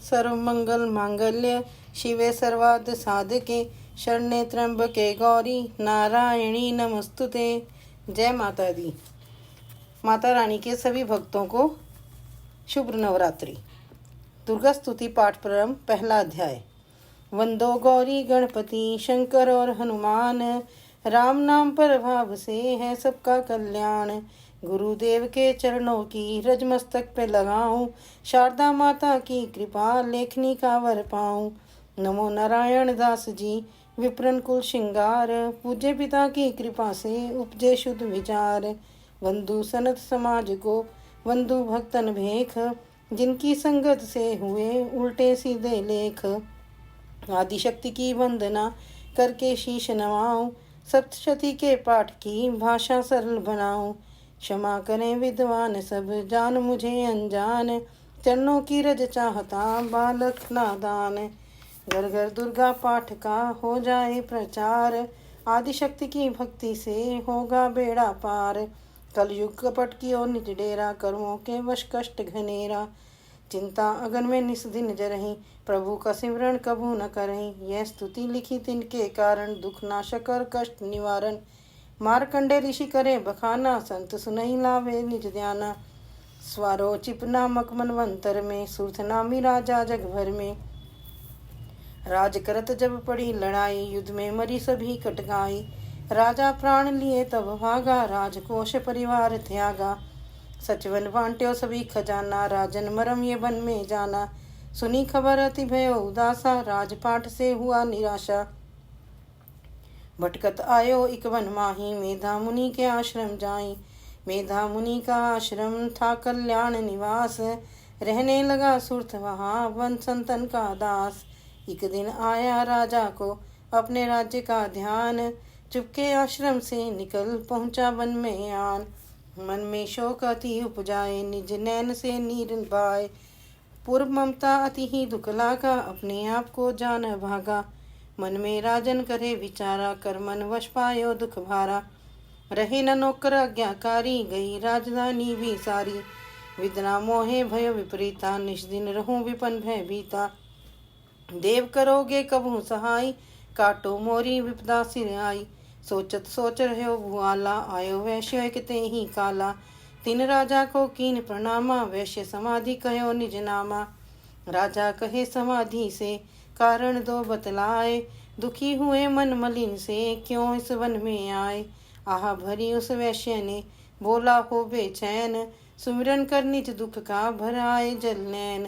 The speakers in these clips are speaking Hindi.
सर्वमंगल मांगल्य शिवे सर्वार्थ साधके शरण्ये त्र्यंबके गौरी नारायणी नमस्तुते। जय माता दी। माता रानी के सभी भक्तों को शुभ नवरात्रि। दुर्गा स्तुति पाठ प्रारंभ। पहला अध्याय। वंदो गौरी गणपति शंकर और हनुमान, राम नाम पर भाव से है सबका कल्याण। गुरुदेव के चरणों की रज मस्तक पे लगाऊं, शारदा माता की कृपा लेखनी का वर पाऊं। नमो नारायण दास जी विप्रन कुल श्रृंगार, पूज्य पिता की कृपा से उपजे शुद्ध विचार। वंदु सनत समाज को वंदु भक्तन भेख, जिनकी संगत से हुए उल्टे सीधे लेख। आदिशक्ति की वंदना करके शीश नवाऊं, सप्तशती के पाठ की भाषा सरल बनाऊं। क्षमा करें विद्वान सब जान मुझे अनजान, चरणों की रज चाहता बालक नादान। घर घर दुर्गा पाठ का हो जाए प्रचार, आदिशक्ति की भक्ति से होगा बेड़ा पार। कलयुग कपट की ओर निज डेरा, कर्मों के वश कष्ट घनेरा। चिंता अगन में निस दिन जरहीं, प्रभु का सिमरण कबू न करहीं। यह स्तुति लिखी तिनके कारण, दुख नाशक और कष्ट निवारण। मारकंडे ऋषि करे बखाना, संत सुनई लावे निज ध्याना। स्वारो चिप नामक मनवंतर में, सुरथ नामी राजा जग भर में। राज करत जब पड़ी लड़ाई, युद्ध में मरी सभी कटगाई। राजा प्राण लिए तब भागा, राजकोष परिवार त्यागा। सचवन बांट्यो सभी खजाना, राजन मरम ये बन में जाना। सुनी खबर अति भयो उदासा, राजपाट से हुआ निराशा। भटकत आयो इक वन माही, मेधा मुनि के आश्रम जाई। मेधा मुनि का आश्रम था कल्याण निवास, रहने लगा सुरथ वहाँ वन संतन का दास। एक दिन आया राजा को अपने राज्य का ध्यान, चुपके आश्रम से निकल पहुँचा वन में आन। मन में शोक अति उपजाए, निज नैन से नीर बाय। पूर्व ममता अति ही दुख लागा, अपने आप को जान भागा। मन में राजन करे विचारा, कर मन वश पायो दुख भारा। रहे न नौकर आज्ञाकारी, गई राजधानी भी सारी। विद्ना मोहे भयो विपरीता, निज दिन रहूं विपन भय भीता। देव करोगे कबहू सहाय, काटो मोरी विपदा सिर आई। सोचत सोच रहो भुआला, आयो वैश्य एक ते ही काला। तीन राजा को कीन प्रणामा, वैश्य समाधि कहो निज नामा। राजा कहे समाधि से कारण दो बतलाए, दुखी हुए मन मलिन से क्यों इस वन में आए। आह भरी उस वैश्य ने बोला हो बेचैन, सुमिरन कर निज दुख का भराए जल नैन।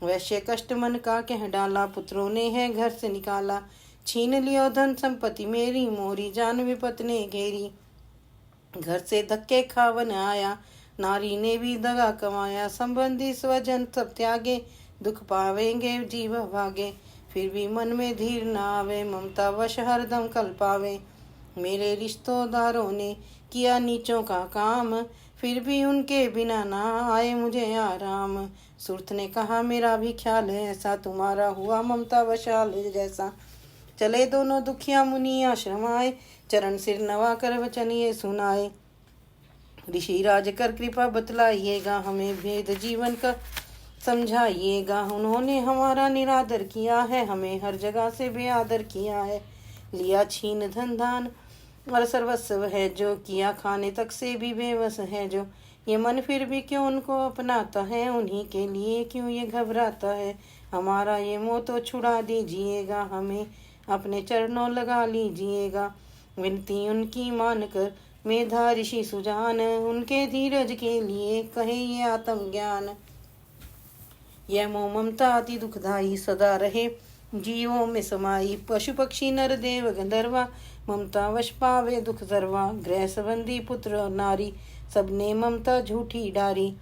वैश्य कष्ट मन का कह डाला, पुत्रों ने है घर से निकाला। छीन लियो धन संपत्ति मेरी, मोरी जान विपत ने घेरी। घर से धक्के खावन आया, नारी ने भी दगा कमाया। संबंधी स्वजन सब त्यागे, दुख पावेंगे जीव भागे। फिर भी मन में धीर न आवे, ममता वश हरदम कल पावे। मेरे रिश्तेदारों ने किया नीचों का काम, फिर भी उनके बिना ना आए मुझे आराम। सुरथ ने कहा मेरा भी ख्याल है ऐसा, तुम्हारा हुआ ममता वशाल जैसा। चले दोनों दुखिया मुनि आश्रम आए, चरण सिर नवा कर वचन ये सुनाए। ऋषि राज कर कृपा बतलाइएगा, हमें भेद जीवन का समझाइएगा। उन्होंने हमारा निरादर किया है, हमें हर जगह से बेआदर किया है। लिया छीन धन दान और सर्वस्व है जो, किया खाने तक से भी बेबस है जो। ये मन फिर भी क्यों उनको अपनाता है, उन्हीं के लिए क्यों ये घबराता है। हमारा ये मोह तो छुड़ा दीजिएगा, हमें अपने चरणों लगा लीजिएगा। विनती उनकी मानकर मेधा ऋषि सुजान, उनके धीरज के लिए कहे ये आत्मज्ञान। यह मोह ममता अति दुखदाई, सदा रहे जीवों में समाई। पशु पक्षी नर देव गंधर्वा, ममता वश पावे दुख सर्वा। गृह संबंधी पुत्र और नारी, सबने ममता झूठी डारी।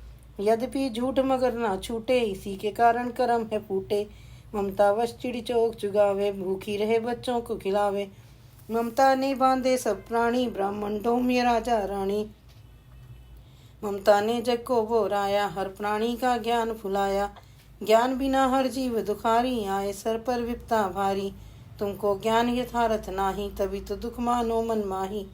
यद्यपि झूठ मगर ना छूटे, इसी के कारण कर्म है फूटे। ममता वश चिड़ी चौक चुगावे, भूखी रहे बच्चों को खिलावे। ममता ने बांधे सब प्राणी, ब्राह्मण ढोम्य राजा रानी। ममता ने जग को बोराया, हर प्राणी का ज्ञान फुलाया। ज्ञान बिना हर जीव दुखारी, आए सर पर विपता भारी। तुमको ज्ञान यथार्थ नाही, तभी तो दुख मानो मन माही।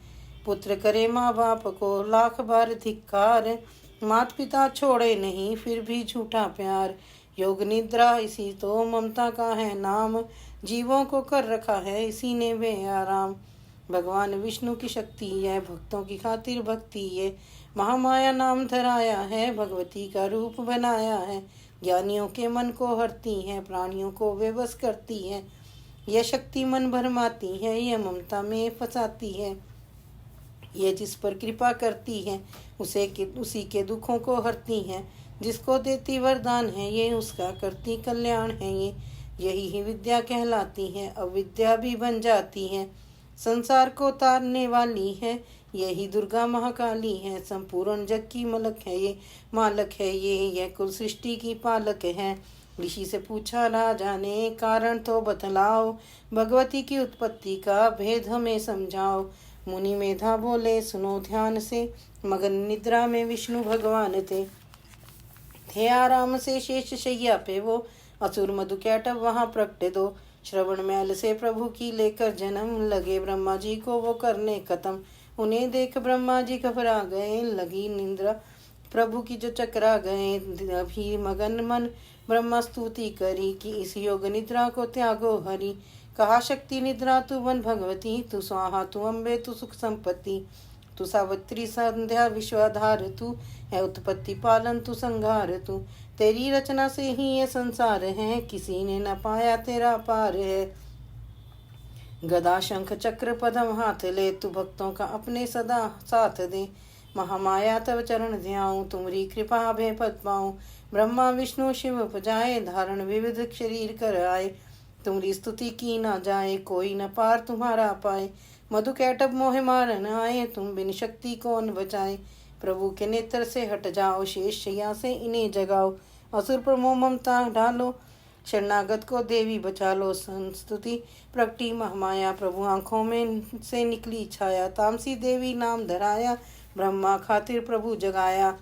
पुत्र करे माँ बाप को लाख बार धिक्कार, मात पिता छोड़े नहीं फिर भी झूठा प्यार। योग निद्रा इसी तो ममता का है नाम, जीवों को कर रखा है इसी ने वे आराम। भगवान विष्णु की शक्ति है, भक्तों की खातिर भक्ति है, महामाया नाम धराया है, भगवती का रूप बनाया है। ज्ञानियों के मन को हरती है, प्राणियों को वे बस करती है। यह शक्ति मन भरमाती है, यह ममता में फंसाती है। ये जिस पर कृपा करती है उसी के दुखों को हरती है। जिसको देती वरदान है, ये उसका करती कल्याण है। ये यही ही विद्या कहलाती है, अविद्या भी बन जाती है। संसार को तारने वाली है, यही दुर्गा महाकाली है। संपूर्ण जग की मलक है ये, मालक है ये, यह कुल सृष्टि की पालक है। ऋषि से पूछा राजा ने, कारण तो बतलाओ, भगवती की उत्पत्ति का भेद हमें समझाओ। मुनि मेधा बोले, सुनो ध्यान से, मगन निद्रा में विष्णु भगवान थे आराम से शेष शैया पे वो। असुर मधुकैटभ वहाँ प्रगटे दो, श्रवण मैल से प्रभु की लेकर जन्म। लगे ब्रह्मा जी को वो करने खत्म, उन्हें देख ब्रह्मा जी घबरा गए। लगी निंद्रा प्रभु की जो चकरा गए, अभी मगन मन ब्रह्मा स्तुति करी कि इस योग निद्रा को त्यागो हरि। कहा शक्ति निद्रा तू बन भगवती, तू स्वाहा तू अम्बे तू सुख संपत्ति। तू सावित्री संध्या विश्वाधार, तू है उत्पत्ति पालन तू संहार। तू तेरी रचना से ही ये संसार है, किसी ने न पाया तेरा पार है। गदा शंख चक्र पदम हाथ ले, तू भक्तों का अपने सदा साथ दे। महामाया तव चरण ध्याऊं, तुमरी कृपा भय पद पाऊं। ब्रह्मा विष्णु शिव भजाए, धारण विविध शरीर कर आए। तुम्हारी स्तुति की ना जाए, कोई न पार तुम्हारा पाए। मधु कैटभ मोह मारन आए, तुम बिन शक्ति कौन बचाए। प्रभु के नेत्र से हट जाओ, शेष शैया से इन्हें जगाओ। असुर पर मोह ममता डालो, शरणागत को देवी बचा लो। संस्तुति प्रगटी महामाया, प्रभु आंखों में से निकली छाया। तामसी देवी नाम धराया, ब्रह्मा खातिर प्रभु जगाया।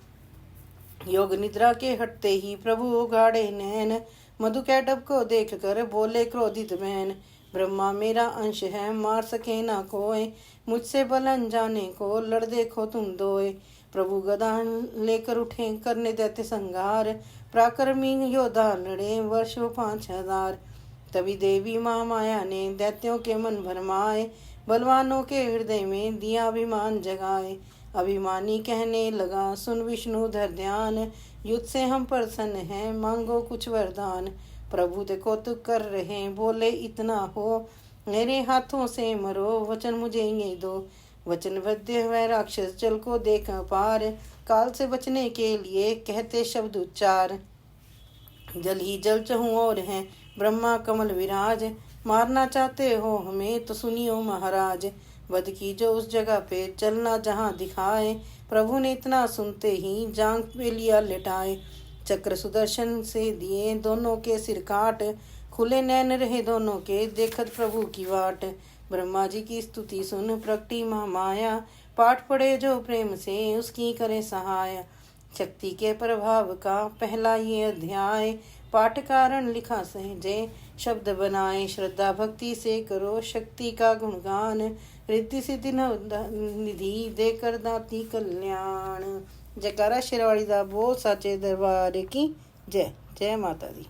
योग निद्रा के हटते ही प्रभु उगाड़े नैन, मधु कैटभ को देख कर बोले क्रोधित बहन। ब्रह्मा मेरा अंश है, मार सके ना कोई, मुझसे बल अनजाने को लड़ देखो तुम दोए। प्रभु गदा लेकर उठे करने देते संगार, पराक्रमी योद्धा लड़े वर्ष 5000। तभी देवी माँ माया ने दैत्यों के मन भरमाए, बलवानों के हृदय में दिया अभिमान जगाए। अभिमानी कहने लगा, सुन विष्णु धर ध्यान, युद्ध से हम प्रसन्न हैं, मांगो कुछ वरदान। प्रभु देखो तो कर रहे, बोले इतना हो, मेरे हाथों से मरो, वचन मुझे ये दो। वचनबद्ध वह राक्षस जल को देख पार, काल से बचने के लिए कहते शब्द उच्चार। जल ही जल चहु और हैं, ब्रह्मा कमल विराज, मारना चाहते हो हमें तो सुनियो महाराज। वध की जो उस जगह पे चलना जहाँ दिखाए, प्रभु ने इतना सुनते ही जांग पे लिया लिटाए। चक्र सुदर्शन से दिए दोनों के सिर काट, खुले नैन रहे दोनों के देखत प्रभु की वाट। ब्रह्मा जी की स्तुति सुन प्रगटी महामाया, पाठ पढ़े जो प्रेम से उसकी करे सहाय। शक्ति के प्रभाव का पहला ये अध्याय, पाठ कारण लिखा सहजे शब्द बनाए। श्रद्धा भक्ति से करो शक्ति का गुणगान, रिद्धि सिद्धि निधि देकर दाती कल्याण। जयकारा शेरवाड़ी दा बोल साचे दरबार की जय। जय माता दी।